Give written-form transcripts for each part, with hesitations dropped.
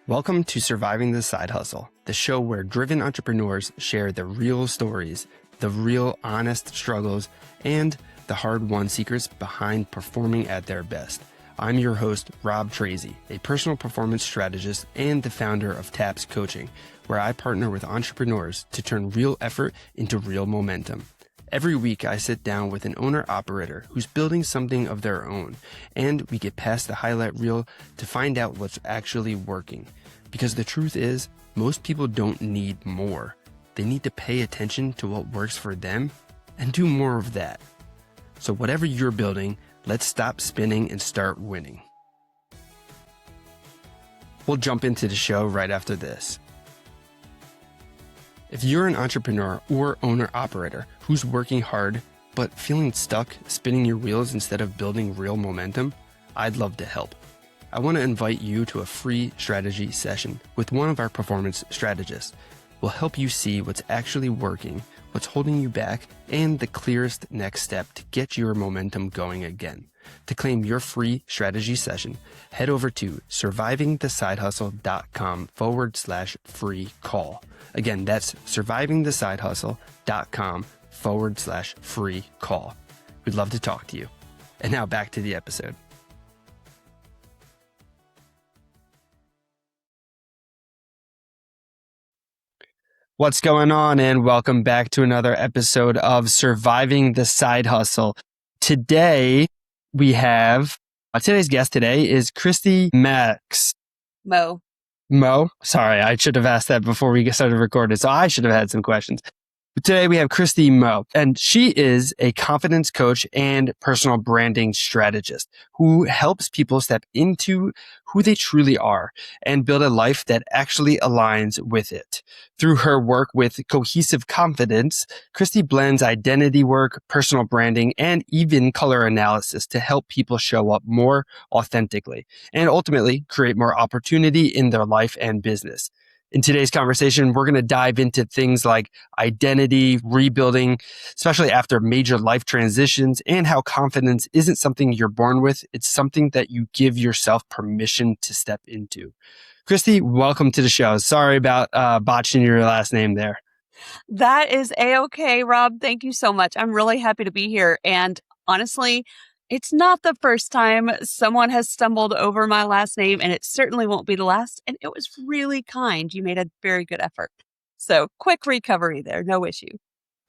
Welcome to Surviving the Side Hustle, the show where driven entrepreneurs share the real stories, the real honest struggles, and the hard-won secrets behind performing at their best. I'm your host, Rob Tracy, a personal performance strategist and the founder of TAPS Coaching, where I partner with entrepreneurs to turn real effort into real momentum. Every week, I sit down with an owner-operator who's building something of their own, and we get past the highlight reel to find out what's actually working. Because the truth is, most people don't need more. They need to pay attention to what works for them and do more of that. So whatever you're building, let's stop spinning and start winning. We'll jump into the show right after this. If you're an entrepreneur or owner-operator who's working hard but feeling stuck spinning your wheels instead of building real momentum, I'd love to help. I want to invite you to a free strategy session with one of our performance strategists. We'll help you see what's actually working, what's holding you back, and the clearest next step to get your momentum going again. To claim your free strategy session, head over to survivingthesidehustle.com/free call. Again, that's survivingthesidehustle.com/free call. We'd love to talk to you. And now back to the episode. What's going on? And welcome back to another episode of Surviving the Side Hustle. Today, we have, today's guest today is Christy Meaux. Meaux? Sorry, I should have asked that before we started recording, so I should have had some questions. But today we have Christy Meaux, and she is a confidence coach and personal branding strategist who helps people step into who they truly are and build a life that actually aligns with it. Through her work with cohesive confidence, Christy blends identity work, personal branding, and even color analysis to help people show up more authentically and ultimately create more opportunity in their life and business. In today's conversation, we're going to dive into things like identity, rebuilding, especially after major life transitions, and how confidence isn't something you're born with. It's something that you give yourself permission to step into. Christy, welcome to the show. Sorry about botching your last name there. That is A-okay, Rob. Thank you so much. I'm really happy to be here. And honestly, it's not the first time someone has stumbled over my last name, and it certainly won't be the last. And it was really kind. You made a very good effort. So quick recovery there. No issue.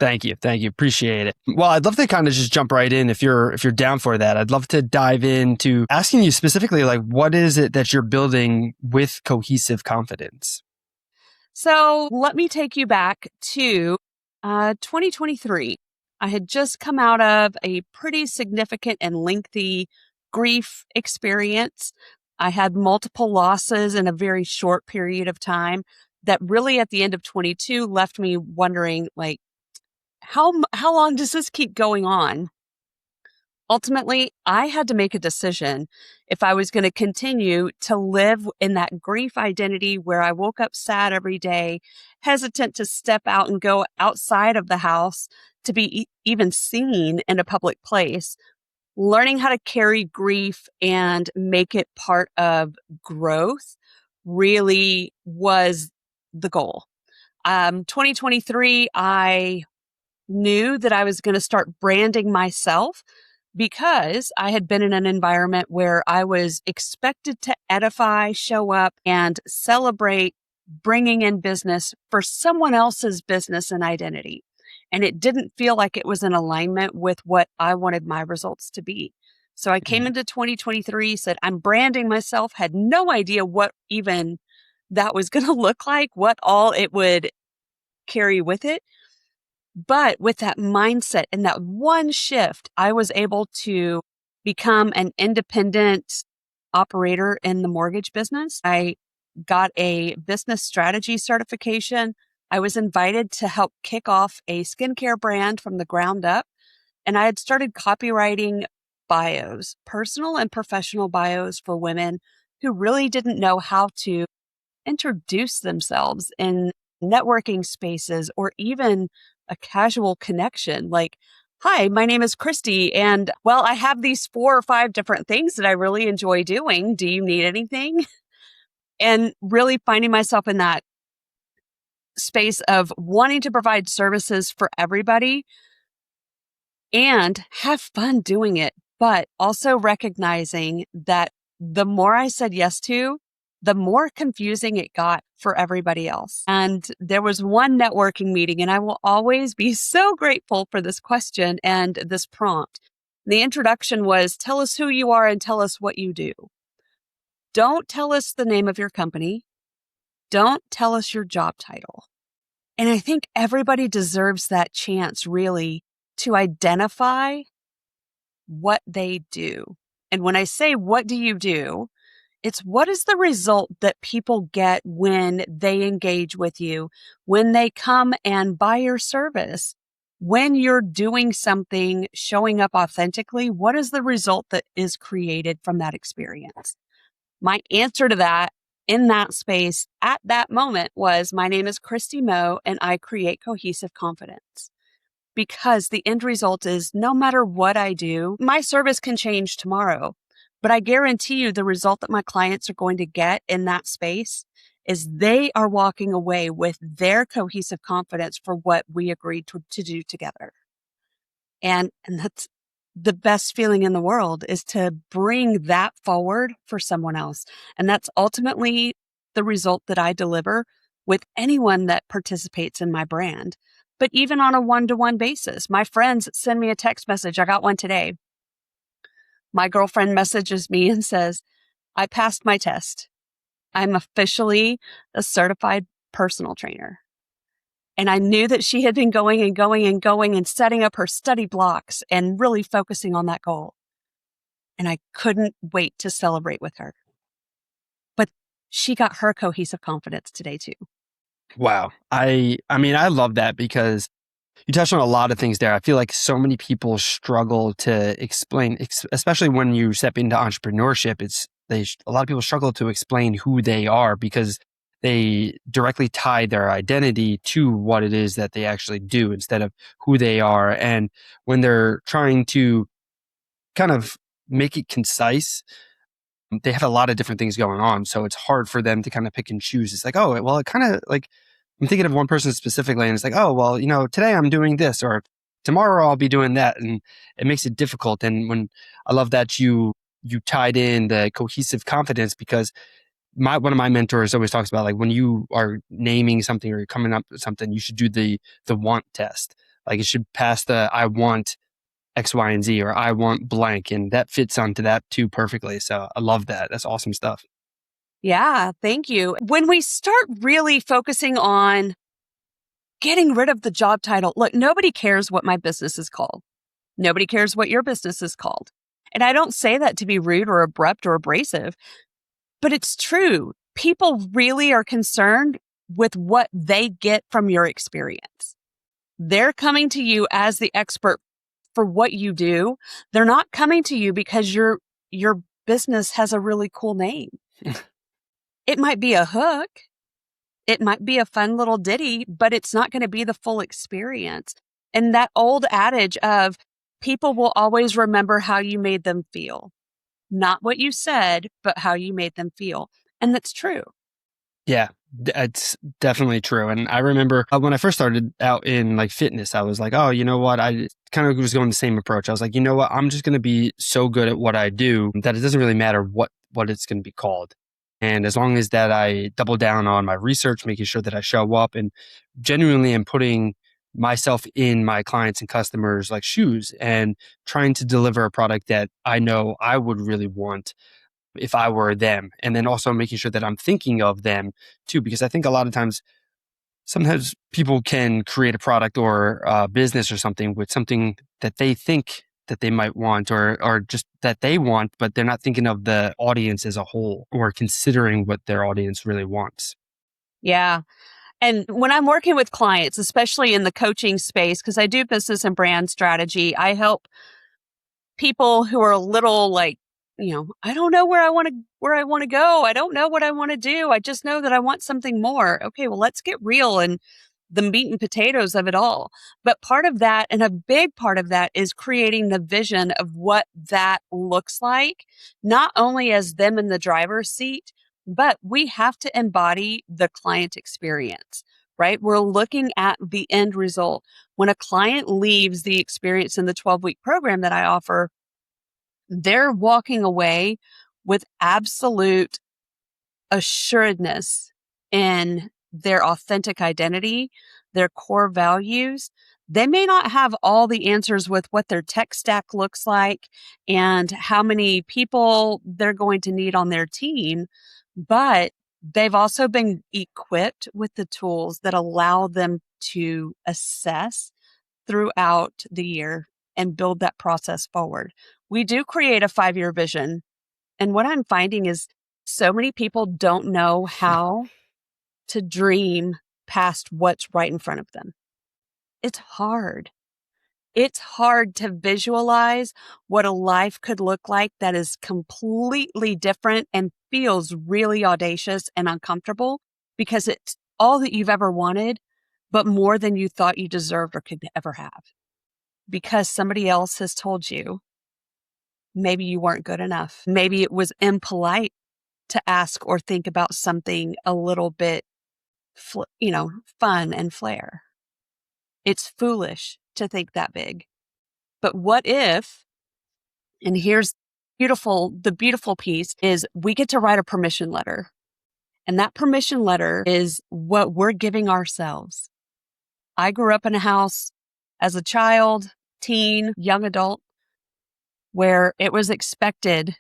Thank you. Appreciate it. Well, I'd love to kind of just jump right in if you're down for that. I'd love to dive into asking you specifically, like, what is it that you're building with cohesive confidence? So let me take you back to 2023. I had just come out of a pretty significant and lengthy grief experience. I had multiple losses in a very short period of time that really at the end of 22 left me wondering, like, how long does this keep going on? Ultimately, I had to make a decision if I was going to continue to live in that grief identity where I woke up sad every day, hesitant to step out and go outside of the house to be even seen in a public place. Learning how to carry grief and make it part of growth really was the goal. 2023, I knew that I was going to start branding myself because I had been in an environment where I was expected to edify, show up, and celebrate bringing in business for someone else's business and identity. And it didn't feel like it was in alignment with what I wanted my results to be. So I came into 2023, said, I'm branding myself, had no idea what even that was going to look like, what all it would carry with it. But with that mindset and that one shift, I was able to become an independent operator in the mortgage business. I got a business strategy certification. I was invited to help kick off a skincare brand from the ground up. And I had started copywriting bios, personal and professional bios for women who really didn't know how to introduce themselves in networking spaces or even a casual connection like, hi, my name is Christy, and well, I have these 4 or 5 different things that I really enjoy doing. Do you need anything? and really finding myself in that space of wanting to provide services for everybody and have fun doing it, but also recognizing that the more I said yes to, the more confusing it got for everybody else. And there was one networking meeting, and I will always be so grateful for this question and this prompt. The introduction was, tell us who you are and tell us what you do. Don't tell us the name of your company. Don't tell us your job title. And I think everybody deserves that chance, really, to identify what they do. And when I say, what do you do? It's what is the result that people get when they engage with you, when they come and buy your service, when you're doing something, showing up authentically, what is the result that is created from that experience? My answer to that in that space at that moment was, my name is Christy Meaux and I create cohesive confidence. Because the end result is no matter what I do, my service can change tomorrow. But I guarantee you the result that my clients are going to get in that space is they are walking away with their cohesive confidence for what we agreed to do together. And that's the best feeling in the world, is to bring that forward for someone else. And that's ultimately the result that I deliver with anyone that participates in my brand. But even on a one-to-one basis, my friends send me a text message. I got one today. My girlfriend messages me and says, I passed my test. I'm officially a certified personal trainer. And I knew that she had been going and setting up her study blocks and really focusing on that goal. And I couldn't wait to celebrate with her. But she got her cohesive confidence today too. Wow. I mean, I love that because you touched on a lot of things there. I feel like so many people struggle to explain, especially when you step into entrepreneurship. A lot of people struggle to explain who they are because they directly tie their identity to what it is that they actually do instead of who they are. And when they're trying to kind of make it concise, they have a lot of different things going on. So it's hard for them to kind of pick and choose. It's like, oh, well, it kind of like, I'm thinking of one person specifically, and it's like, oh, well, today I'm doing this, or tomorrow I'll be doing that. And it makes it difficult. And when I love that you tied in the cohesive confidence, because one of my mentors always talks about, like, when you are naming something or you're coming up with something, you should do the want test. Like, it should pass the I want X, Y, and Z, or I want blank. And that fits onto that too perfectly. So I love that. That's awesome stuff. Yeah, thank you. When we start really focusing on getting rid of the job title, look, nobody cares what my business is called. Nobody cares what your business is called. And I don't say that to be rude or abrupt or abrasive, but it's true. People really are concerned with what they get from your experience. They're coming to you as the expert for what you do. They're not coming to you because your business has a really cool name. It might be a hook. It might be a fun little ditty, but it's not going to be the full experience. And that old adage of people will always remember how you made them feel, not what you said, but how you made them feel. And that's true. Yeah, it's definitely true. And I remember when I first started out in like fitness, I was like, oh, you know what? I kind of was going the same approach. I was like, you know what? I'm just going to be so good at what I do that it doesn't really matter what it's going to be called. And as long as that I double down on my research, making sure that I show up and genuinely am putting myself in my clients and customers' like shoes and trying to deliver a product that I know I would really want if I were them. And then also making sure that I'm thinking of them too, because I think a lot of times, sometimes people can create a product or a business or something with something that they think that they might want or just that they want, but they're not thinking of the audience as a whole or considering what their audience really wants. Yeah. And when I'm working with clients, especially in the coaching space, because I do business and brand strategy, I help people who are a little like, I don't know where I want to go. I don't know what I want to do. I just know that I want something more. Okay, well, let's get real and the meat and potatoes of it all. But part of that, and a big part of that, is creating the vision of what that looks like, not only as them in the driver's seat, But we have to embody the client experience, right? We're looking at the end result. When a client leaves the experience in the 12-week program that I offer, they're walking away with absolute assuredness in their authentic identity, their core values. They may not have all the answers with what their tech stack looks like and how many people they're going to need on their team, but they've also been equipped with the tools that allow them to assess throughout the year and build that process forward. We do create a 5-year vision. And what I'm finding is so many people don't know how to dream past what's right in front of them. It's hard. It's hard to visualize what a life could look like that is completely different and feels really audacious and uncomfortable because it's all that you've ever wanted, but more than you thought you deserved or could ever have. Because somebody else has told you maybe you weren't good enough. Maybe it was impolite to ask or think about something a little bit, fun and flair. It's foolish to think that big. But what if, and here's the beautiful piece is we get to write a permission letter. And that permission letter is what we're giving ourselves. I grew up in a house as a child, teen, young adult, where it was expected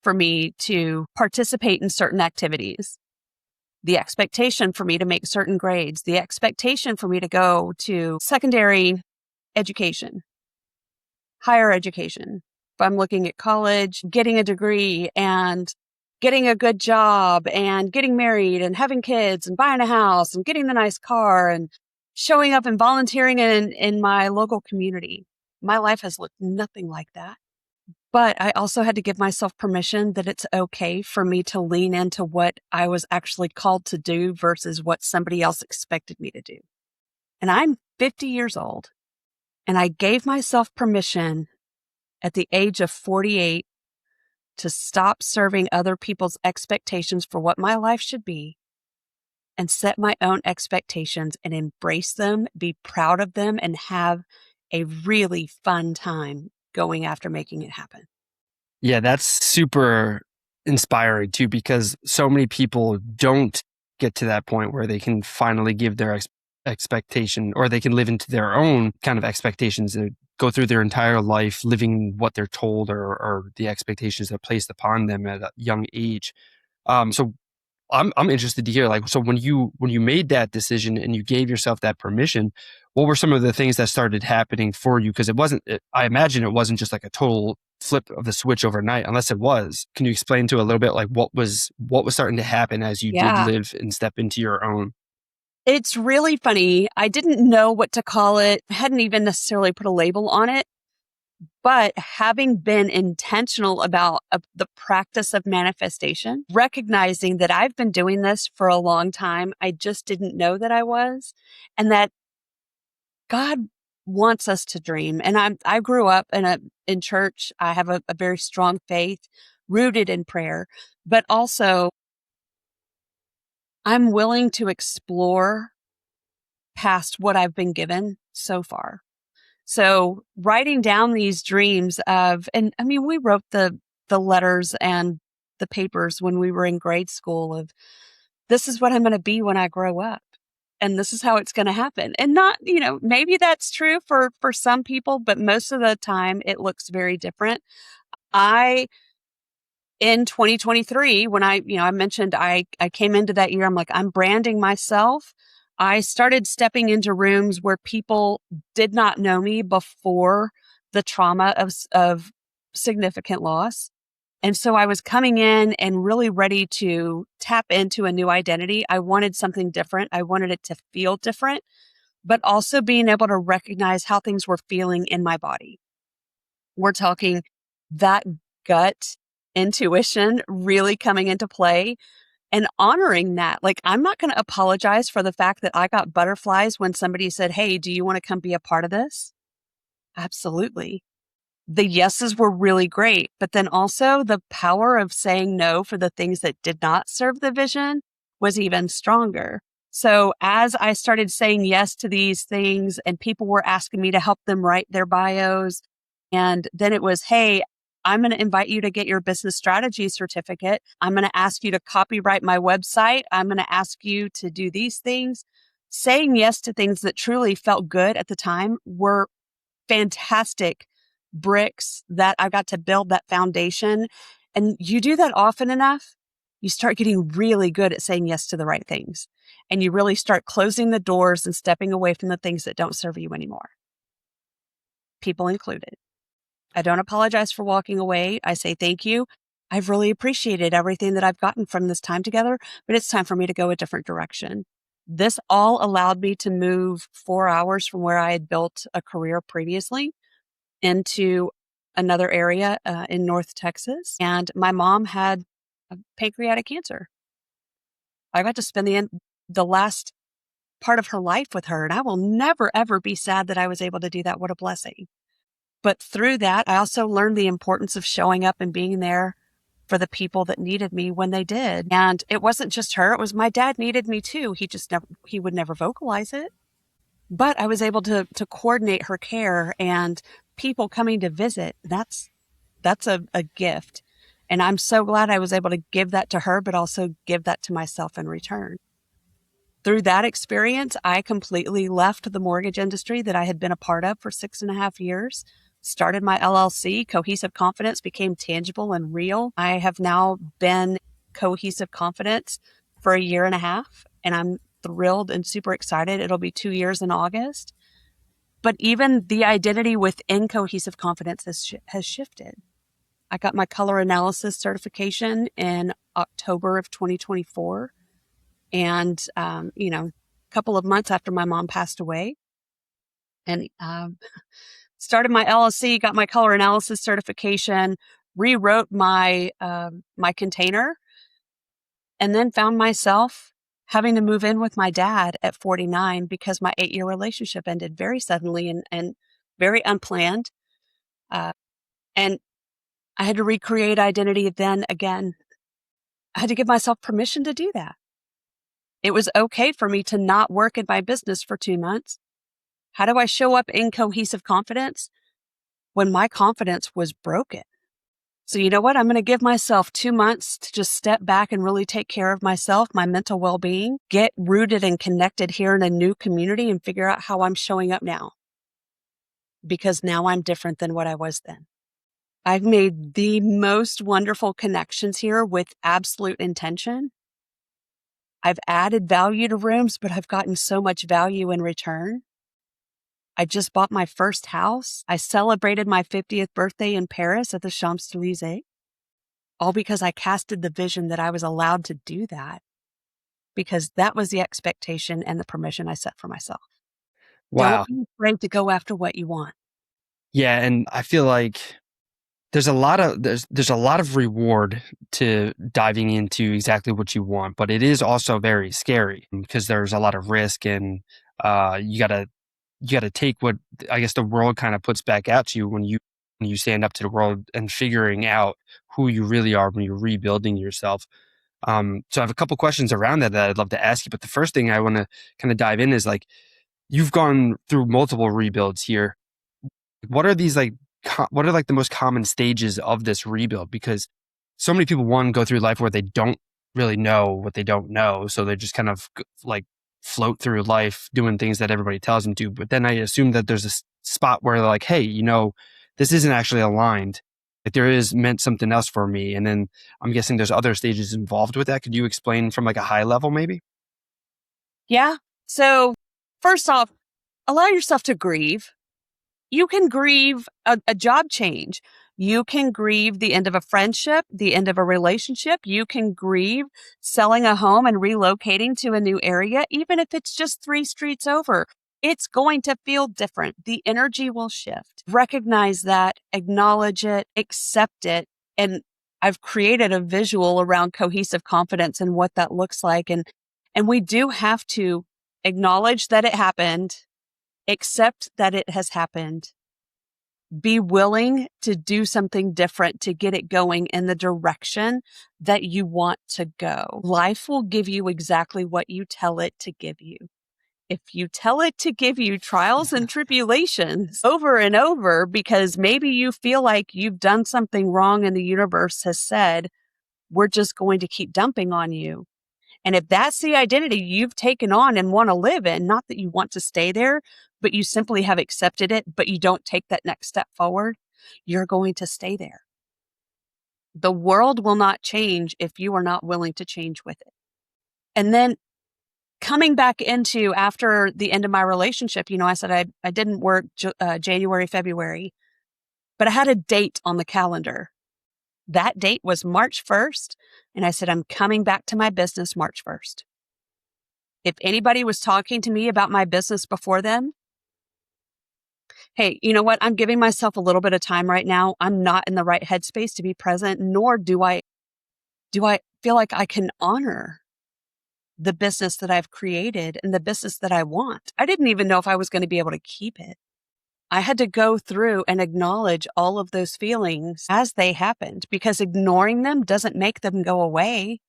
for me to participate in certain activities. The expectation for me to make certain grades, the expectation for me to go to secondary education, higher education. If I'm looking at college, getting a degree and getting a good job and getting married and having kids and buying a house and getting the nice car and showing up and volunteering in my local community. My life has looked nothing like that. But I also had to give myself permission that it's okay for me to lean into what I was actually called to do versus what somebody else expected me to do. And I'm 50 years old, and I gave myself permission at the age of 48 to stop serving other people's expectations for what my life should be and set my own expectations and embrace them, be proud of them, and have a really fun time going after making it happen. Yeah, that's super inspiring too, because so many people don't get to that point where they can finally give their expectation, or they can live into their own kind of expectations and go through their entire life living what they're told or the expectations that are placed upon them at a young age. So I'm interested to hear, like, so when you made that decision and you gave yourself that permission, what were some of the things that started happening for you? Because I imagine it wasn't just like a total flip of the switch overnight, unless it was. Can you explain to a little bit like what was starting to happen as you did Yeah. live and step into your own? It's really funny. I didn't know what to call it. I hadn't even necessarily put a label on it. But having been intentional about the practice of manifestation, recognizing that I've been doing this for a long time, I just didn't know that I was, and that God wants us to dream. And I grew up in church. I have a very strong faith rooted in prayer, but also I'm willing to explore past what I've been given so far. So writing down these dreams and I mean, we wrote the letters and the papers when we were in grade school of, this is what I'm going to be when I grow up. And this is how it's going to happen. And not, maybe that's true for some people, but most of the time it looks very different. In 2023, when I mentioned I came into that year, I'm like, I'm branding myself. I started stepping into rooms where people did not know me before the trauma of significant loss. And so I was coming in and really ready to tap into a new identity. I wanted something different. I wanted it to feel different, but also being able to recognize how things were feeling in my body. We're talking that gut intuition really coming into play and honoring that. Like, I'm not going to apologize for the fact that I got butterflies when somebody said, "Hey, do you want to come be a part of this?" Absolutely. The yeses were really great, but then also the power of saying no for the things that did not serve the vision was even stronger. So as I started saying yes to these things and people were asking me to help them write their bios, and then it was, hey, I'm going to invite you to get your business strategy certificate. I'm going to ask you to copyright my website. I'm going to ask you to do these things. Saying yes to things that truly felt good at the time were fantastic bricks that I got to build that foundation. And you do that often enough, you start getting really good at saying yes to the right things. And you really start closing the doors and stepping away from the things that don't serve you anymore, people included. I don't apologize for walking away. I say thank you. I've really appreciated everything that I've gotten from this time together, but it's time for me to go a different direction. This all allowed me to move 4 hours from where I had built a career previously into another area in North Texas. And my mom had pancreatic cancer. I got to spend the last part of her life with her, and I will never, ever be sad that I was able to do that. What a blessing. But through that, I also learned the importance of showing up and being there for the people that needed me when they did. And it wasn't just her, it was my dad needed me too. He would never vocalize it. But I was able to coordinate her care and people coming to visit. That's a gift. And I'm so glad I was able to give that to her, but also give that to myself in return. Through that experience, I completely left the mortgage industry that I had been a part of for 6.5 years, started my LLC. Cohesive Confidence became tangible and real. I have now been Cohesive Confidence for 1.5 years, and I'm thrilled and super excited. It'll be 2 years in August. But even the identity within Cohesive Confidence has shifted. I got my color analysis certification in October of 2024. And, a couple of months after my mom passed away, and started my LLC, got my color analysis certification, rewrote my container, and then found myself having to move in with my dad at 49 because my 8-year relationship ended very suddenly and very unplanned. And I had to recreate identity then again. I had to give myself permission to do that. It was okay for me to not work in my business for 2 months. How do I show up in Cohesive Confidence when my confidence was broken? So you know what? I'm going to give myself 2 months to just step back and really take care of myself, my mental well-being, get rooted and connected here in a new community and figure out how I'm showing up now. Because now I'm different than what I was then. I've made the most wonderful connections here with absolute intention. I've added value to rooms, but I've gotten so much value in return. I just bought my first house. I celebrated my 50th birthday in Paris at the Champs-Élysées, all because I casted the vision that I was allowed to do that, because that was the expectation and the permission I set for myself. Wow. Don't be afraid to go after what you want. Yeah. And I feel like there's a lot of reward to diving into exactly what you want, but it is also very scary because there's a lot of risk, and you gotta take what I guess the world kind of puts back at you when you stand up to the world and figuring out who you really are when you're rebuilding yourself. So I have a couple questions around that I'd love to ask you, but the first thing I want to kind of dive in is like, you've gone through multiple rebuilds here. What are these like? What are like the most common stages of this rebuild? Because so many people, one, go through life where they don't really know what they don't know. So they just kind of like float through life doing things that everybody tells them to. But then I assume that there's a spot where they're like, hey, this isn't actually aligned. Like there is meant something else for me. And then I'm guessing there's other stages involved with that. Could you explain from like a high level maybe? Yeah. So first off, allow yourself to grieve. You can grieve a job change. You can grieve the end of a friendship, the end of a relationship. You can grieve selling a home and relocating to a new area, even if it's just 3 streets over. It's going to feel different. The energy will shift. Recognize that, acknowledge it, accept it. And I've created a visual around Cohesive Confidence and what that looks like. And we do have to acknowledge that it happened, accept that it has happened, Be willing to do something different to get it going in the direction that you want to go. Life will give you exactly what you tell it to give you. If you tell it to give you trials and tribulations over and over because maybe you feel like you've done something wrong and the universe has said, we're just going to keep dumping on you. And if that's the identity you've taken on and want to live in, not that you want to stay there, but you simply have accepted it, but you don't take that next step forward, you're going to stay there. The world will not change if you are not willing to change with it. And then coming back into after the end of my relationship, I said I didn't work January, February, but I had a date on the calendar. That date was March 1st. And I said, I'm coming back to my business March 1st. If anybody was talking to me about my business before then, hey, you know what? I'm giving myself a little bit of time right now. I'm not in the right headspace to be present, nor do I feel like I can honor the business that I've created and the business that I want. I didn't even know if I was going to be able to keep it. I had to go through and acknowledge all of those feelings as they happened, because ignoring them doesn't make them go away.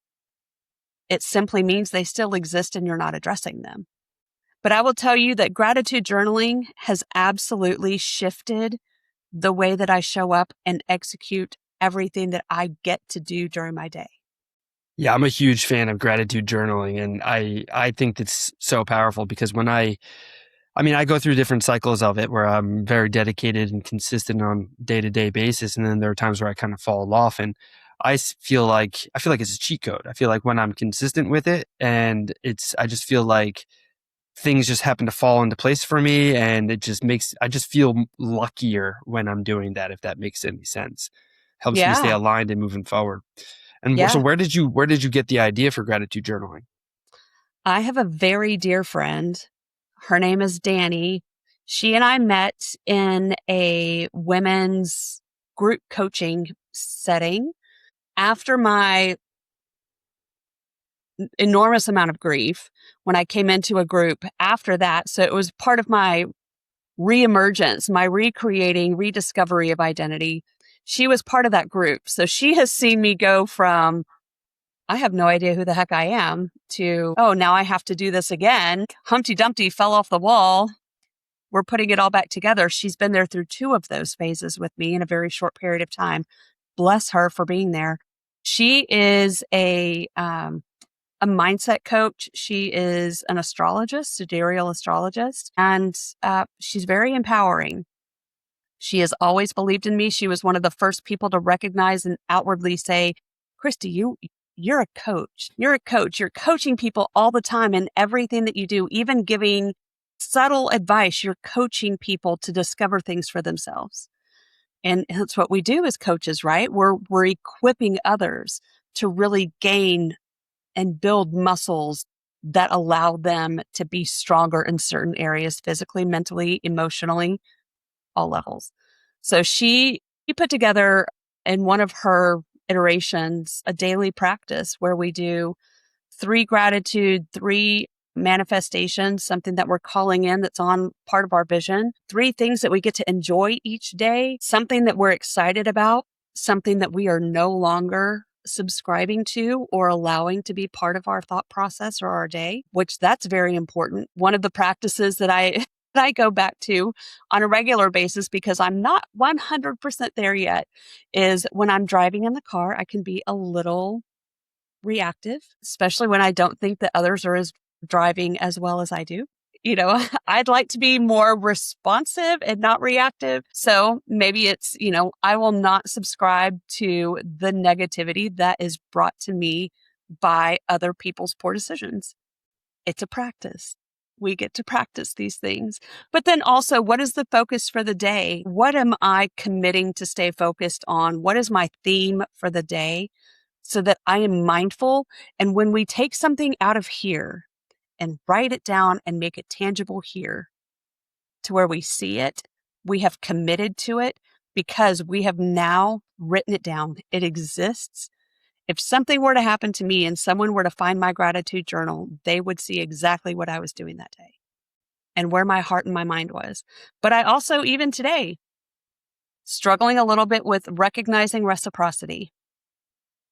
It simply means they still exist and you're not addressing them. But I will tell you that gratitude journaling has absolutely shifted the way that I show up and execute everything that I get to do during my day. Yeah, I'm a huge fan of gratitude journaling, and I think it's so powerful because when I go through different cycles of it where I'm very dedicated and consistent on day-to-day basis, and then there are times where I kind of fall off, and I feel like it's a cheat code. I feel like when I'm consistent with it, and I just feel like things just happen to fall into place for me, and I just feel luckier when I'm doing that, if that makes any sense. Helps me stay Yeah. aligned and moving forward. And so Yeah. where did you get the idea for gratitude journaling? I have a very dear friend. Her name is Danny. She and I met in a women's group coaching setting after my enormous amount of grief when I came into a group after that. So it was part of my reemergence, my recreating, rediscovery of identity. She was part of that group. So she has seen me go from, I have no idea who the heck I am, to, oh, now I have to do this again. Humpty Dumpty fell off the wall. We're putting it all back together. She's been there through 2 of those phases with me in a very short period of time. Bless her for being there. She is a mindset coach. She is an astrologist, sidereal astrologist, and she's very empowering. She has always believed in me. She was one of the first people to recognize and outwardly say, Christy, you're a coach. You're a coach. You're coaching people all the time in everything that you do, even giving subtle advice. You're coaching people to discover things for themselves. And that's what we do as coaches, right? We're equipping others to really gain and build muscles that allow them to be stronger in certain areas, physically, mentally, emotionally, all levels. So she put together in one of her iterations a daily practice where we do 3 gratitude, 3 manifestations, something that we're calling in that's on part of our vision, 3 things that we get to enjoy each day, something that we're excited about, something that we are no longer subscribing to or allowing to be part of our thought process or our day, which that's very important. One of the practices that I go back to on a regular basis, because I'm not 100% there yet, is when I'm driving in the car, I can be a little reactive, especially when I don't think that others are driving as well as I do. I'd like to be more responsive and not reactive. So maybe it's, I will not subscribe to the negativity that is brought to me by other people's poor decisions. It's a practice. We get to practice these things. But then also, what is the focus for the day? What am I committing to stay focused on? What is my theme for the day so that I am mindful? And when we take something out of here and write it down and make it tangible here to where we see it, we have committed to it because we have now written it down. It exists. If something were to happen to me and someone were to find my gratitude journal, they would see exactly what I was doing that day and where my heart and my mind was. But I also, even today, struggling a little bit with recognizing reciprocity,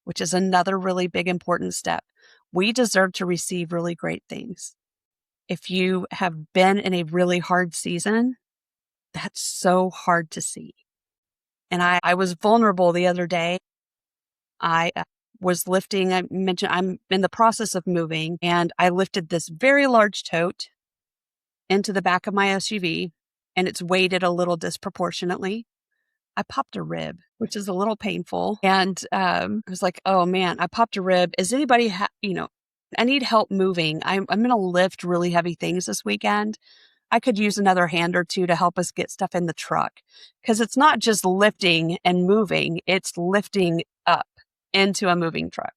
which is another really big, important step. We deserve to receive really great things. If you have been in a really hard season, that's so hard to see. And I was vulnerable the other day. I was lifting, I mentioned I'm in the process of moving, and I lifted this very large tote into the back of my SUV, and it's weighted a little disproportionately. I popped a rib, which is a little painful. And I was like, oh man, I popped a rib. Is anybody, I need help moving. I'm going to lift really heavy things this weekend. I could use another hand or two to help us get stuff in the truck, because it's not just lifting and moving, it's lifting up into a moving truck.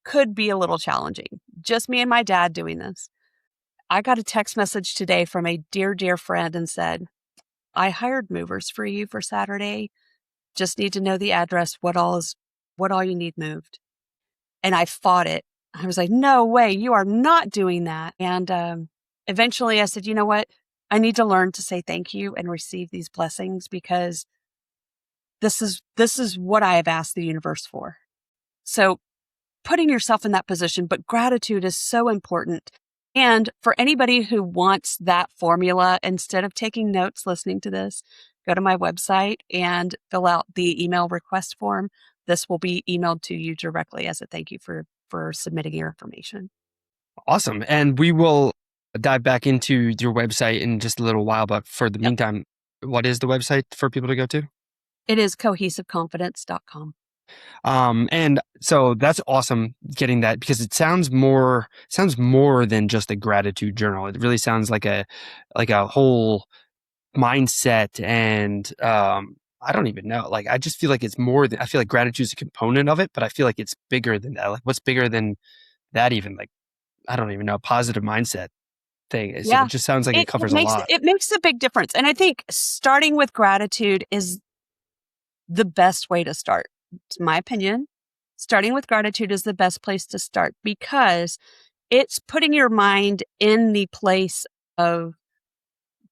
Could be a little challenging. Just me and my dad doing this. I got a text message today from a dear, dear friend and said, I hired movers for you for Saturday. Just need to know the address, what all you need moved. And I fought it. I was like, no way, you are not doing that. And eventually I said, you know what? I need to learn to say thank you and receive these blessings, because this is what I have asked the universe for. So putting yourself in that position, but gratitude is so important. And for anybody who wants that formula, instead of taking notes listening to this, go to my website and fill out the email request form. This will be emailed to you directly as a thank you for submitting your information. Awesome. And we will dive back into your website in just a little while. But for the meantime, what is the website for people to go to? It is cohesiveconfidence.com. And so that's awesome getting that, because it sounds more than just a gratitude journal. It really sounds like a whole mindset. And I don't even know. Like, I just feel like it's more than, I feel like gratitude is a component of it, but I feel like it's bigger than that. Like, what's bigger than that even? Like, I don't even know, positive mindset thing. It just sounds like it covers a lot. It makes a big difference. And I think starting with gratitude is the best way to start. It's my opinion. Starting with gratitude is the best place to start, because it's putting your mind in the place of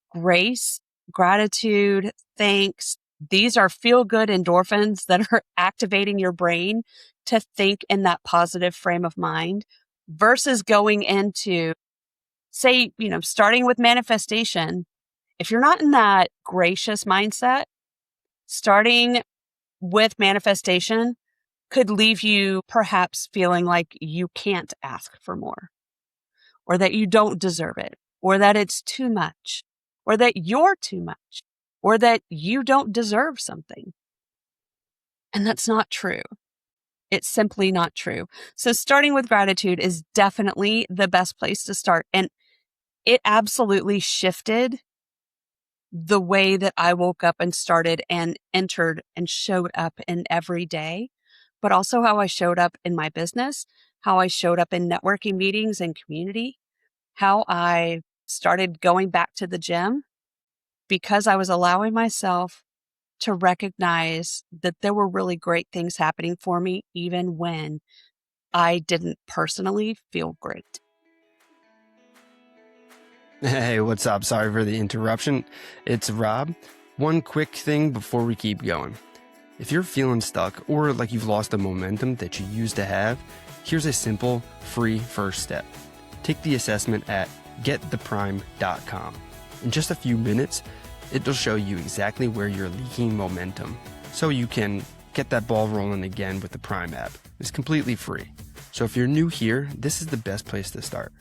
grace, gratitude, thanks. These are feel-good endorphins that are activating your brain to think in that positive frame of mind, versus going into, say, starting with manifestation. If you're not in that gracious mindset, starting with manifestation could leave you perhaps feeling like you can't ask for more, or that you don't deserve it, or that it's too much, or that you're too much, or that you don't deserve something. And that's not true. It's simply not true. So starting with gratitude is definitely the best place to start. And it absolutely shifted the way that I woke up and started and entered and showed up in every day, but also how I showed up in my business, how I showed up in networking meetings and community, how I started going back to the gym, because I was allowing myself to recognize that there were really great things happening for me, even when I didn't personally feel great. Hey, what's up? Sorry for the interruption. It's Rob. One quick thing before we keep going. If you're feeling stuck, or like you've lost the momentum that you used to have, here's a simple, free first step. Take the assessment at gettheprime.com. In just a few minutes, it'll show you exactly where you're leaking momentum, so you can get that ball rolling again with the Prime app. It's completely free. So if you're new here, this is the best place to start.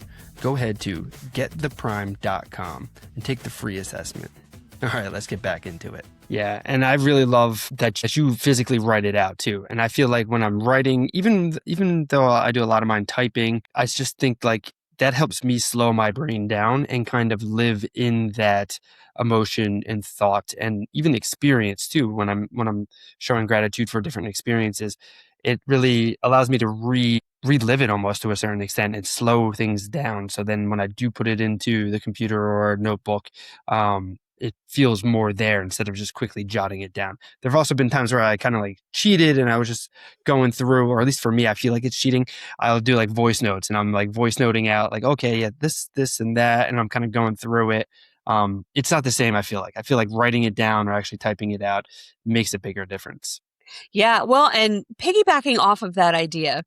Go ahead to gettheprime.com and take the free assessment. All right, let's get back into it. Yeah, and I really love that you physically write it out too. And I feel like when I'm writing, even though I do a lot of mine typing, I just think like that helps me slow my brain down and kind of live in that emotion and thought and even experience too. When I'm showing gratitude for different experiences, it really allows me to relive it almost to a certain extent and slow things down. So then when I do put it into the computer or notebook, it feels more there instead of just quickly jotting it down. There have also been times where I kind of like cheated and I was just going through, or at least for me, I feel like it's cheating. I'll do like voice notes and I'm like voice noting out like, okay, yeah, this and that. And I'm kind of going through it. it's not the same. I feel like writing it down or actually typing it out makes a bigger difference. Yeah. Well, and piggybacking off of that idea,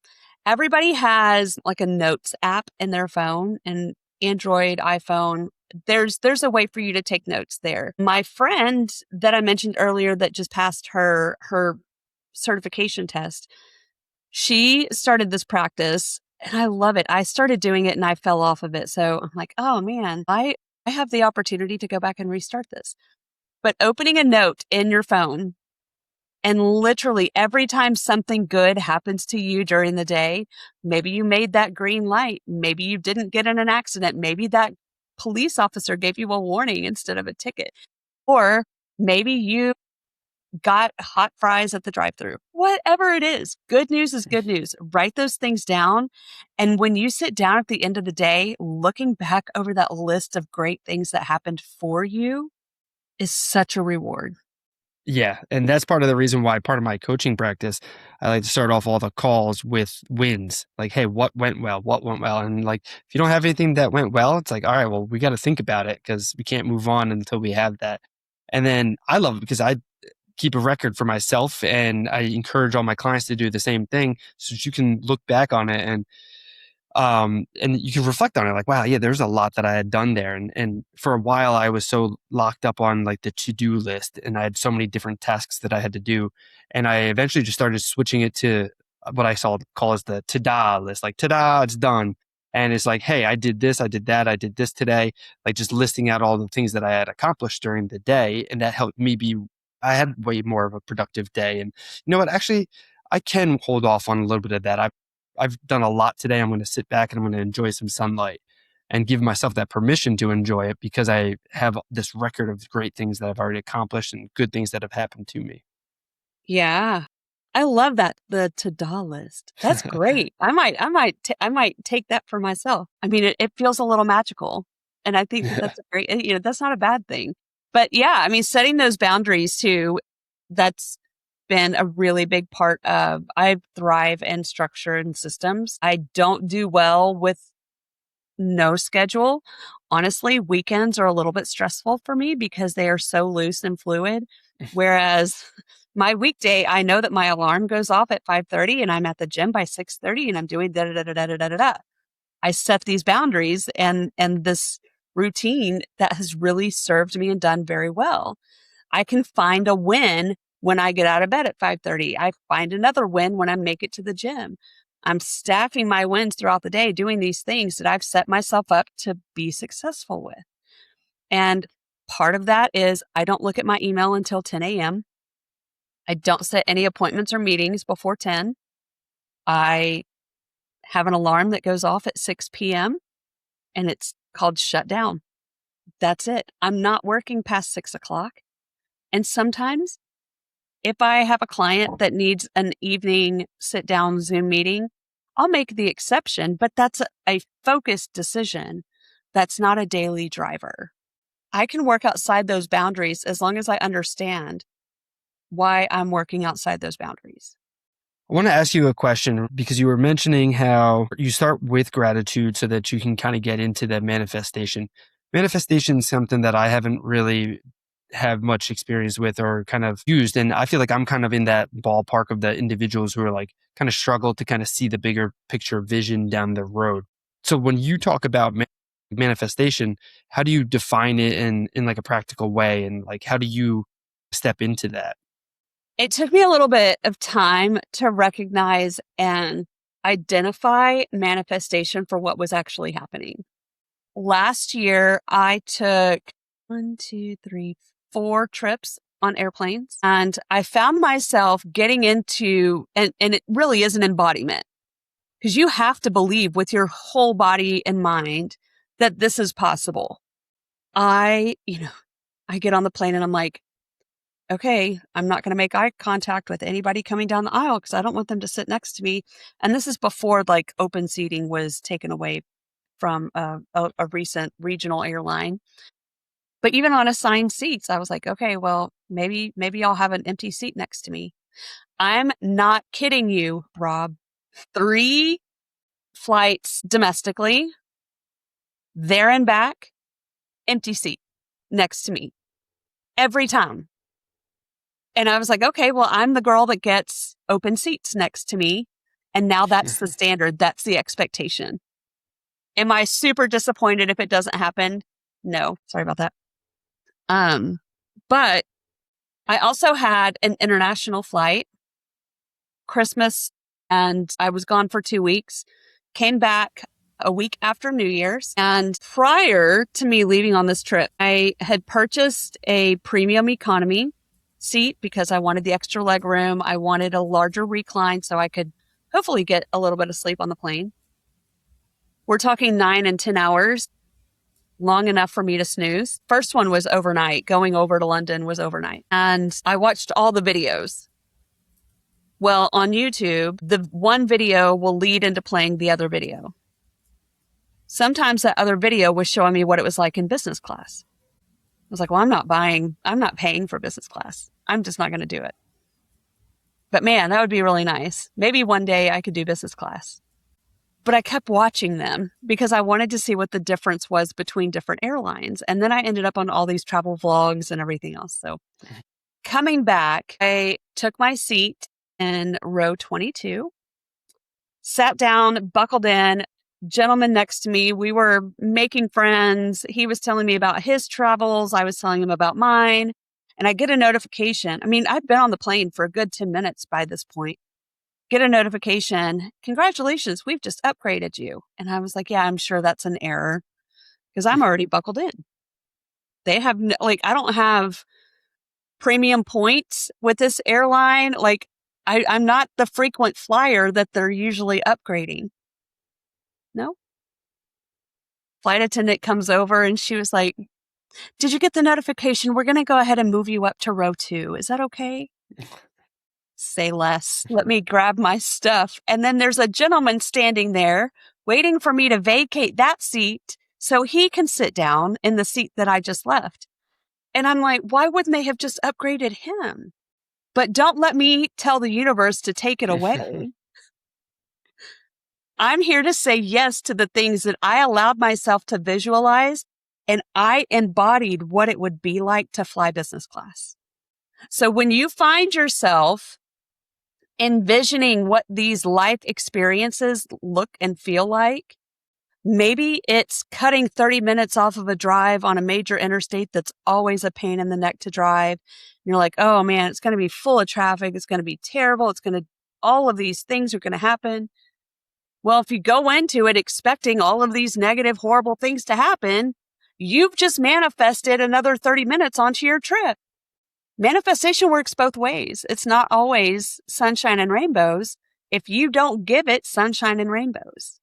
everybody has like a notes app in their phone, and Android, iPhone. There's a way for you to take notes there. My friend that I mentioned earlier that just passed her certification test, she started this practice and I love it. I started doing it and I fell off of it. So I'm like, oh man, I have the opportunity to go back and restart this. But opening a note in your phone, and literally every time something good happens to you during the day, maybe you made that green light, maybe you didn't get in an accident, maybe that police officer gave you a warning instead of a ticket, or maybe you got hot fries at the drive-thru. Whatever it is, good news is good news. Write those things down. And when you sit down at the end of the day, looking back over that list of great things that happened for you is such a reward. Yeah. And that's part of the reason why part of my coaching practice, I like to start off all the calls with wins. Like, hey, what went well? What went well? And like, if you don't have anything that went well, it's like, all right, well, we got to think about it because we can't move on until we have that. And then I love it because I keep a record for myself and I encourage all my clients to do the same thing so that you can look back on it and you can reflect on it like, wow, yeah, there's a lot that I had done there. And for a while I was so locked up on like the to-do list and I had so many different tasks that I had to do. And I eventually just started switching it to what I call as the ta-da list, like ta-da, it's done. And it's like, hey, I did this, I did that, I did this today, like just listing out all the things that I had accomplished during the day. And that helped me I had way more of a productive day. And you know what, actually, I can hold off on a little bit of that. I've done a lot today. I'm going to sit back and I'm going to enjoy some sunlight and give myself that permission to enjoy it because I have this record of great things that I've already accomplished and good things that have happened to me. Yeah. I love that. The to-do list. That's great. I might take that for myself. I mean, it feels a little magical. And I think that that's a great, that's not a bad thing. But yeah, I mean, setting those boundaries too, that's been a really big part of, I thrive in structure and systems. I don't do well with no schedule. Honestly, weekends are a little bit stressful for me because they are so loose and fluid. Whereas my weekday, I know that my alarm goes off at 5:30 and I'm at the gym by 6:30 and I'm doing da da da da da da da da. I set these boundaries and this routine that has really served me and done very well. I can find a win when I get out of bed at 5:30. I find another win when I make it to the gym. I'm stacking my wins throughout the day doing these things that I've set myself up to be successful with. And part of that is I don't look at my email until 10 a.m. I don't set any appointments or meetings before 10. I have an alarm that goes off at 6 p.m. and it's called shutdown. That's it. I'm not working past 6 o'clock. And sometimes if I have a client that needs an evening sit down Zoom meeting, I'll make the exception, but that's a focused decision. That's not a daily driver. I can work outside those boundaries as long as I understand why I'm working outside those boundaries. I want to ask you a question because you were mentioning how you start with gratitude so that you can kind of get into the manifestation. Manifestation is something that I haven't really have much experience with or kind of used. And I feel like I'm kind of in that ballpark of the individuals who are like kind of struggle to kind of see the bigger picture vision down the road. So when you talk about manifestation, how do you define it in like a practical way? And like, how do you step into that? It took me a little bit of time to recognize and identify manifestation for what was actually happening. Last year, I took 4 trips on airplanes, and I found myself getting into, and it really is an embodiment because you have to believe with your whole body and mind that this is possible. I get on the plane and I'm like, okay, I'm not going to make eye contact with anybody coming down the aisle because I don't want them to sit next to me. And this is before like open seating was taken away from a recent regional airline. But even on assigned seats, I was like, okay, well, maybe I'll have an empty seat next to me. I'm not kidding you, Rob. 3 flights domestically, there and back, empty seat. next to me every time. And I was like, okay, well, I'm the girl that gets open seats next to me. And now that's the standard. That's the expectation. Am I super disappointed if it doesn't happen? No, sorry about that. But I also had an international flight, Christmas, and I was gone for 2 weeks, came back a week after New Year's. And prior to me leaving on this trip, I had purchased a premium economy seat because I wanted the extra leg room. I wanted a larger recline so I could hopefully get a little bit of sleep on the plane. We're talking 9 and 10 hours, long enough for me to snooze. First one was overnight. Going over to London was overnight. And I watched all the videos. Well, on YouTube, the one video will lead into playing the other video. Sometimes that other video was showing me what it was like in business class. I was like, well, I'm not paying for business class. I'm just not going to do it. But man, that would be really nice. Maybe one day I could do business class. But I kept watching them because I wanted to see what the difference was between different airlines. And then I ended up on all these travel vlogs and everything else. So coming back, I took my seat in row 22, sat down, buckled in, gentleman next to me. We were making friends. He was telling me about his travels. I was telling him about mine. And I get a notification. I mean, I've been on the plane for a good 10 minutes by this point. Get a notification. Congratulations, we've just upgraded you. And I was like, yeah, I'm sure that's an error because I'm already buckled in. They have I don't have premium points with this airline. Like I'm not the frequent flyer that they're usually upgrading. No. Flight attendant comes over and she was like, did you get the notification? We're going to go ahead and move you up to row 2. Is that okay? Say less. Let me grab my stuff. And then there's a gentleman standing there waiting for me to vacate that seat so he can sit down in the seat that I just left. And I'm like, why wouldn't they have just upgraded him? But don't let me tell the universe to take it away. I'm here to say yes to the things that I allowed myself to visualize, and I embodied what it would be like to fly business class. So when you find yourself envisioning what these life experiences look and feel like, maybe it's cutting 30 minutes off of a drive on a major interstate that's always a pain in the neck to drive. You're like, oh man, it's going to be full of traffic. It's going to be terrible. All of these things are going to happen. Well, if you go into it expecting all of these negative, horrible things to happen, you've just manifested another 30 minutes onto your trip. Manifestation works both ways. It's not always sunshine and rainbows if you don't give it sunshine and rainbows.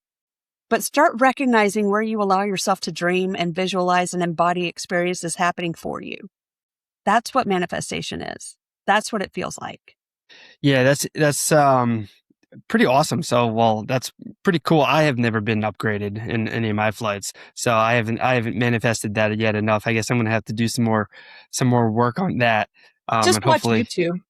But start recognizing where you allow yourself to dream and visualize and embody experiences happening for you. That's what manifestation is. That's what it feels like. Yeah, that's pretty awesome. So, well, that's pretty cool. I have never been upgraded in any of my flights, so I haven't manifested that yet enough. I guess I'm gonna have to do some more work on that. Just and watch hopefully, YouTube.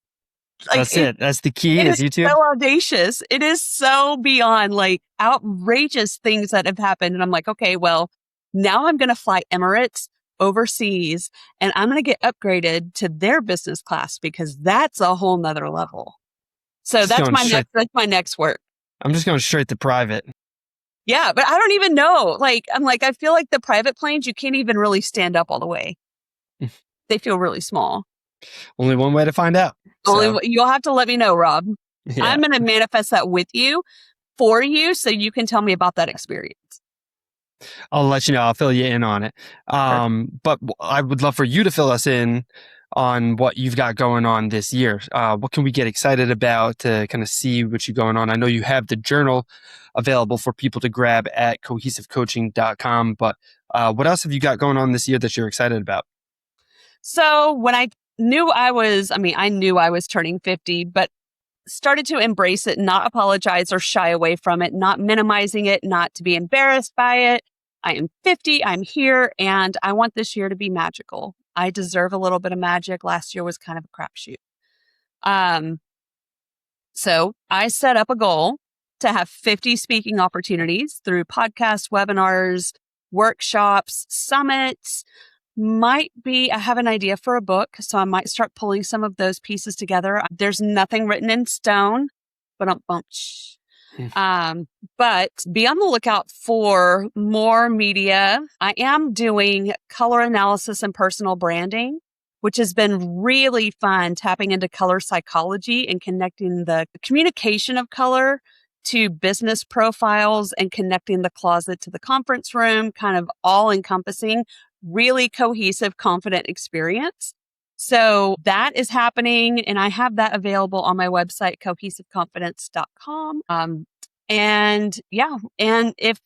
That's it. That's the key. Is YouTube. So audacious. It is so beyond outrageous things that have happened. And I'm like, okay, well, now I'm going to fly Emirates overseas and I'm going to get upgraded to their business class because that's a whole nother level. So that's my next work. I'm just going straight to private. Yeah, but I don't even know. I feel like the private planes, you can't even really stand up all the way. They feel really small. Only one way to find out. You'll have to let me know, Rob. Yeah. I'm going to manifest that with you, for you, so you can tell me about that experience. I'll let you know. I'll fill you in on it. But I would love for you to fill us in on what you've got going on this year. What can we get excited about to kind of see what you're going on? I know you have the journal available for people to grab at cohesivecoaching.com, but what else have you got going on this year that you're excited about? So when I knew I was turning 50, but started to embrace it, not apologize or shy away from it, not minimizing it, not to be embarrassed by it. I am 50, I'm here, and I want this year to be magical. I deserve a little bit of magic. Last year was kind of a crapshoot. So I set up a goal to have 50 speaking opportunities through podcasts, webinars, workshops, summits, I have an idea for a book, so I might start pulling some of those pieces together. There's nothing written in stone, but but be on the lookout for more media. I am doing color analysis and personal branding, which has been really fun, tapping into color psychology and connecting the communication of color to business profiles and connecting the closet to the conference room, kind of all encompassing, really cohesive, confident experience. So that is happening, and I have that available on my website, cohesiveconfidence.com. And if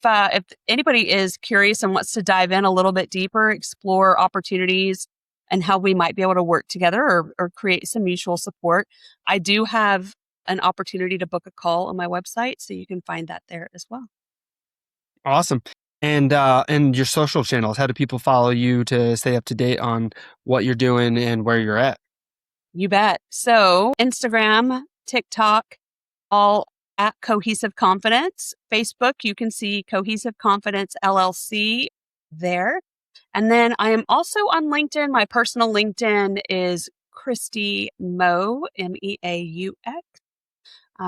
anybody is curious and wants to dive in a little bit deeper, explore opportunities and how we might be able to work together or create some mutual support, I do have an opportunity to book a call on my website, so you can find that there as well. Awesome. And your social channels, how do people follow you to stay up to date on what you're doing and where you're at? You bet. So Instagram, TikTok, all at Cohesive Confidence. Facebook, you can see Cohesive Confidence LLC there. And then I am also on LinkedIn. My personal LinkedIn is Christy Meaux, Meaux.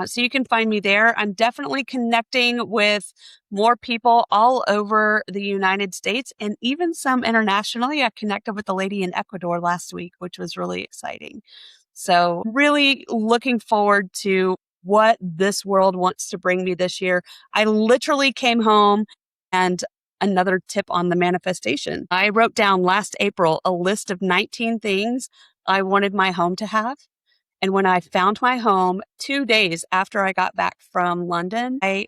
So you can find me there. I'm definitely connecting with more people all over the United States and even some internationally. I connected with a lady in Ecuador last week, which was really exciting. So really looking forward to what this world wants to bring me this year. I literally came home, and another tip on the manifestation. I wrote down last April a list of 19 things I wanted my home to have. And when I found my home 2 days after I got back from London, I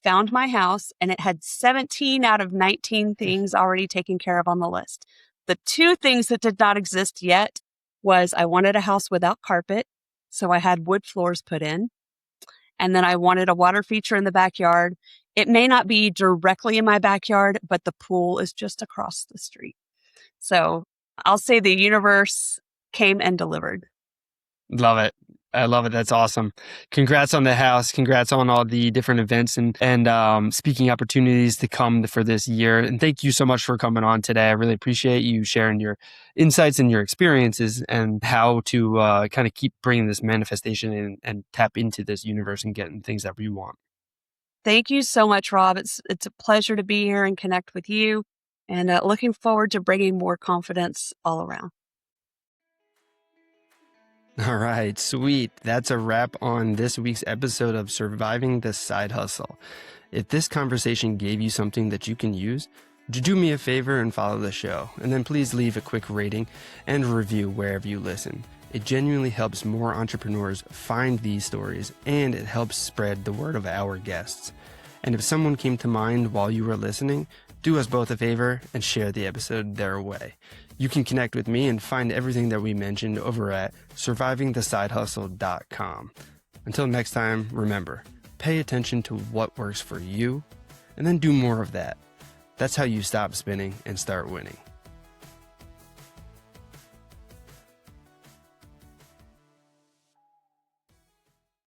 found my house, and it had 17 out of 19 things already taken care of on the list. The 2 things that did not exist yet was I wanted a house without carpet, so I had wood floors put in. And then I wanted a water feature in the backyard. It may not be directly in my backyard, but the pool is just across the street. So I'll say the universe came and delivered. Love it. I love it. That's awesome. Congrats on the house. Congrats on all the different events and speaking opportunities to come for this year. And thank you so much for coming on today. I really appreciate you sharing your insights and your experiences and how to kind of keep bringing this manifestation in and tap into this universe and getting things that we want. Thank you so much, Rob. It's a pleasure to be here and connect with you, and looking forward to bringing more confidence all around. All right, sweet. That's a wrap on this week's episode of Surviving the Side Hustle. If this conversation gave you something that you can use, would you do me a favor and follow the show? And then please leave a quick rating and review wherever you listen. It genuinely helps more entrepreneurs find these stories, and it helps spread the word of our guests. And if someone came to mind while you were listening, do us both a favor and share the episode their way. You can connect with me and find everything that we mentioned over at survivingthesidehustle.com. Until next time, remember, pay attention to what works for you and then do more of that. That's how you stop spinning and start winning.